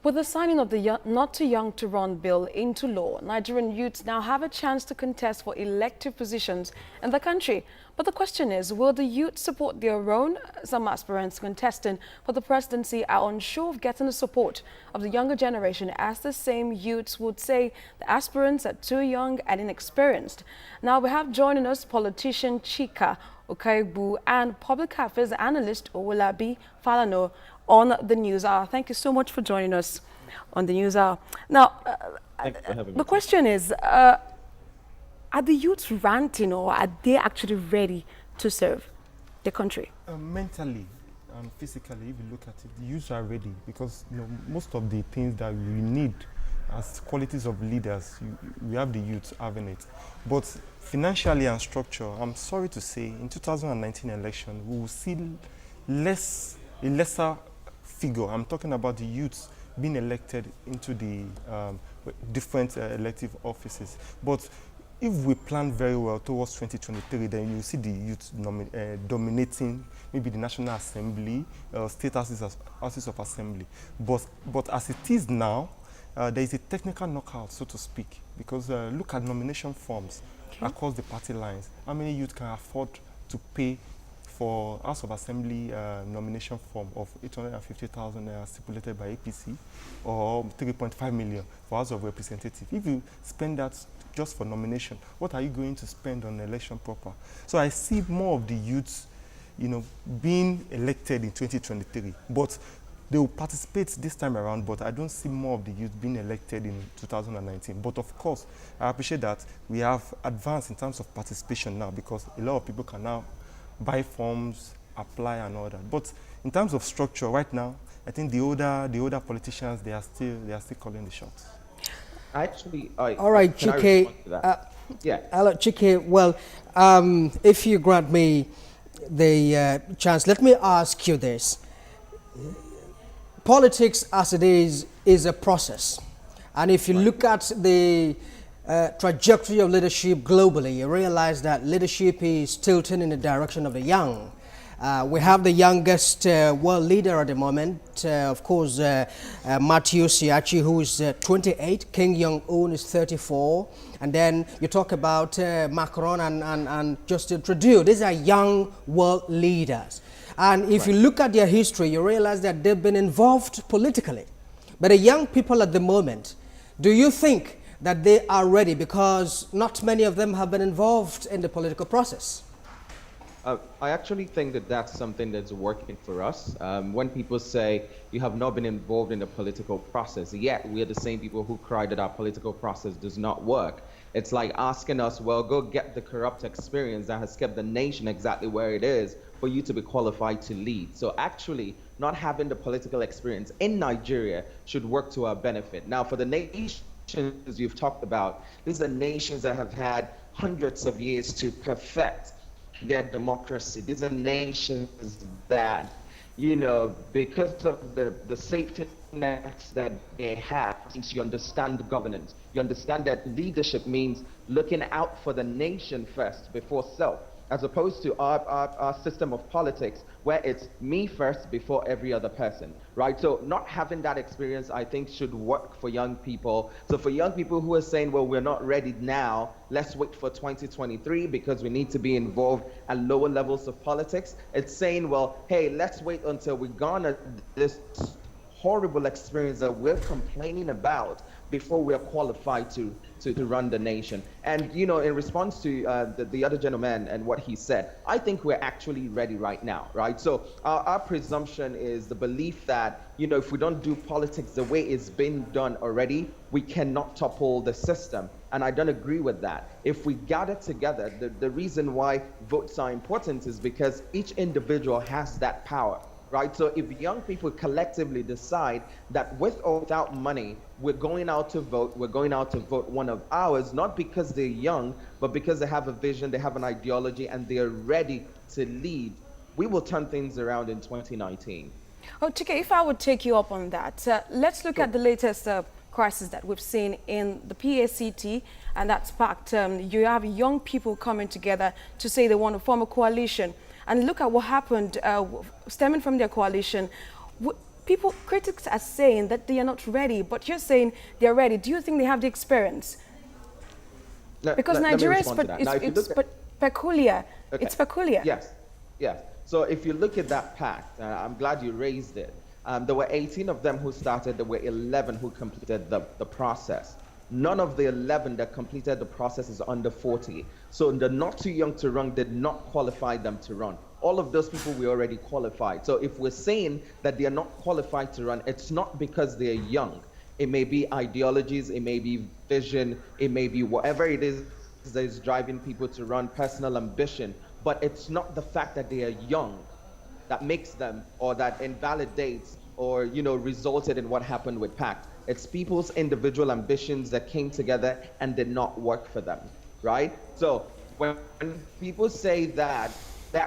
With the signing of the Not Too Young to Run bill into law, Nigerian youths now have a chance to contest for elective positions in the country. But the question is, will the youth support their own? Some aspirants contesting for the presidency are unsure of getting the support of the younger generation, as the same youths would say the aspirants are too young and inexperienced. Now we have joining us politician Chike, Ukaegbu, and public affairs analyst Owolabi Falana on the News Hour. Thank you so much for joining us on the News Hour. Now, the question is, are the youths ranting, or are they actually ready to serve the country? Mentally and physically, if you look at it, the youths are ready, because most of the things that we need as qualities of leaders, we have the youth having it. But financially and structure, I'm sorry to say, in 2019 election, we will see a lesser figure. I'm talking about the youths being elected into the different elective offices. But if we plan very well towards 2023, then you see the youth dominating maybe the National Assembly, state houses of assembly. But as it is now, there is a technical knockout, so to speak, because look at nomination forms across the party lines. How many youth can afford to pay for House of Assembly nomination form of 850,000 stipulated by APC, or 3.5 million for House of Representatives? If you spend that just for nomination, what are you going to spend on election proper? So I see more of the youths, being elected in 2023, but they will participate this time around, but I don't see more of the youth being elected in 2019. But of course, I appreciate that we have advanced in terms of participation now, because a lot of people can now buy forms, apply and all that. But in terms of structure right now, I think the older politicians, they are still calling the shots. Actually, all right, Chike. Yeah. Hello, Chike. Well, if you grant me the chance, let me ask you this. Politics, as it is a process. And if you look at the trajectory of leadership globally, you realize that leadership is tilting in the direction of the young. We have the youngest world leader at the moment, of course, Matthew Siachi, who is 28, King Jong-un is 34, and then you talk about Macron and Justin Trudeau. These are young world leaders. And if you look at their history, you realize that they've been involved politically. But the young people at the moment, do you think that they are ready? Because not many of them have been involved in the political process. I actually think that that's something that's working for us. When people say you have not been involved in the political process, yet we are the same people who cry that our political process does not work. It's like asking us, well, go get the corrupt experience that has kept the nation exactly where it is for you to be qualified to lead. So actually, not having the political experience in Nigeria should work to our benefit. Now, for the nations you've talked about, these are nations that have had hundreds of years to perfect their democracy. These are nations that, because of the safety nets that they have, since you understand governance, you understand that leadership means looking out for the nation first before self, as opposed to our system of politics where it's me first before every other person, right? So not having that experience, I think, should work for young people. So for young people who are saying, well, we're not ready now, let's wait for 2023 because we need to be involved at lower levels of politics, it's saying, well, hey, let's wait until we garner this horrible experience that we're complaining about before we're qualified to run the nation. And in response to the other gentleman and what he said, I think we're actually ready right now, right? So our presumption is the belief that if we don't do politics the way it's been done already, we cannot topple the system. And I don't agree with that. If we gather together, the reason why votes are important is because each individual has that power. Right? So if young people collectively decide that with or without money, we're going out to vote one of ours, not because they're young, but because they have a vision, they have an ideology, and they are ready to lead, we will turn things around in 2019. Oh, Chike, if I would take you up on that, let's look at the latest crisis that we've seen in the PACT, and that's sparked, you have young people coming together to say they want to form a coalition. And look at what happened stemming from their coalition. critics are saying that they are not ready, but you're saying they're ready. Do you think they have the experience? Because Nigeria is peculiar. Okay. It's peculiar. Yes, yes. So if you look at that pact, I'm glad you raised it. There were 18 of them who started. There were 11 who completed the process. None of the 11 that completed the process is under 40. So the not too young to run did not qualify them to run. All of those people were already qualified. So if we're saying that they are not qualified to run, it's not because they're young. It may be ideologies, it may be vision, it may be whatever it is that is driving people to run, personal ambition. But it's not the fact that they are young that makes them, or that invalidates, or resulted in what happened with PACT. It's people's individual ambitions that came together and did not work for them, right? So when people say that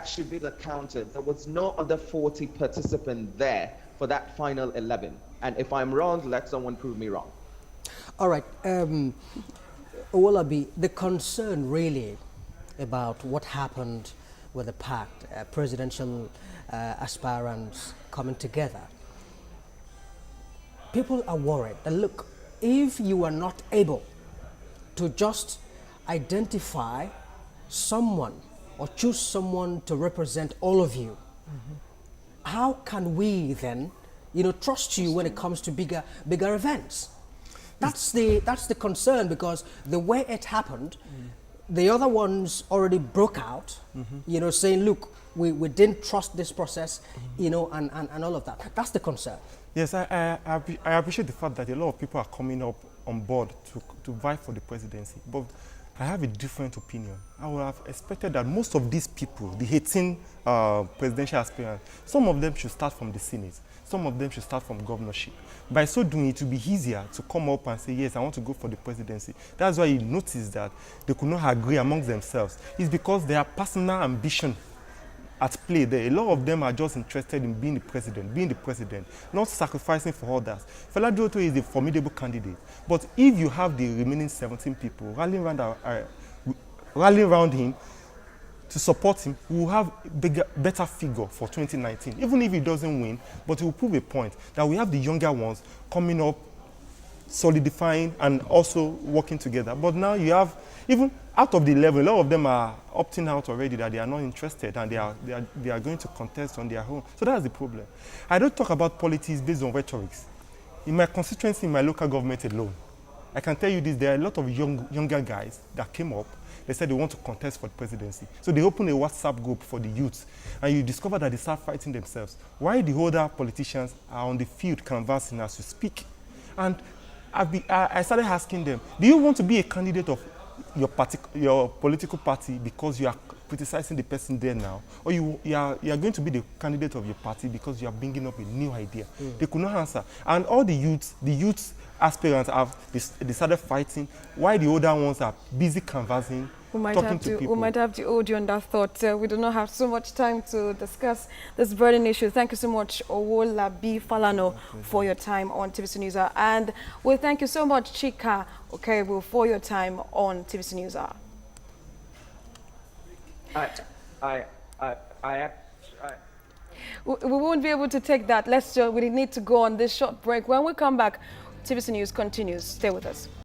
should be the counter, there was no other 40 participant there for that final 11. And if I'm wrong, let someone prove me wrong. All right, Owolabi, the concern really about what happened with the pact, presidential aspirants coming together, people are worried that, look, if you are not able to just identify someone or choose someone to represent all of you, how can we then, trust you when it comes to bigger events? That's the concern, because the way it happened, the other ones already broke out, saying, look, we didn't trust this process, and all of that. That's the concern. Yes, I appreciate the fact that a lot of people are coming up on board to vie for the presidency, but I have a different opinion. I would have expected that most of these people, the 18 presidential aspirants, some of them should start from the Senate, some of them should start from governorship. By so doing, it will be easier to come up and say, yes, I want to go for the presidency. That's why you notice that they could not agree amongst themselves. It's because their personal ambition at play there. A lot of them are just interested in being the president, not sacrificing for others. Fela Duoto is a formidable candidate, but if you have the remaining 17 people rallying around him to support him, we will have better figure for 2019. Even if he doesn't win, but it will prove a point that we have the younger ones coming up, solidifying and also working together. But now you have, even out of the 11, a lot of them are opting out already, that they are not interested and they are going to contest on their own. So that's the problem. I don't talk about politics based on rhetorics. In my constituency, in my local government alone, I can tell you this, there are a lot of younger guys that came up. They said they want to contest for the presidency. So they opened a WhatsApp group for the youth, and you discover that they start fighting themselves. Why the older politicians are on the field canvassing as you speak. And I started asking them, do you want to be a candidate of your political party because you are criticizing the person there now, or you are going to be the candidate of your party because you are bringing up a new idea? They could not answer. And all the youth aspirants they started fighting, while the older ones are busy canvassing, talking to people. We might have to hold you on that thought. We do not have so much time to discuss this burning issue. Thank you so much, Owolabi Falana, for your time on TVC News Hour. And we thank you so much, Chike Ukaegbu, for your time on TVC News Hour. We won't be able to take that. We need to go on this short break. When we come back, TVC News continues. Stay with us.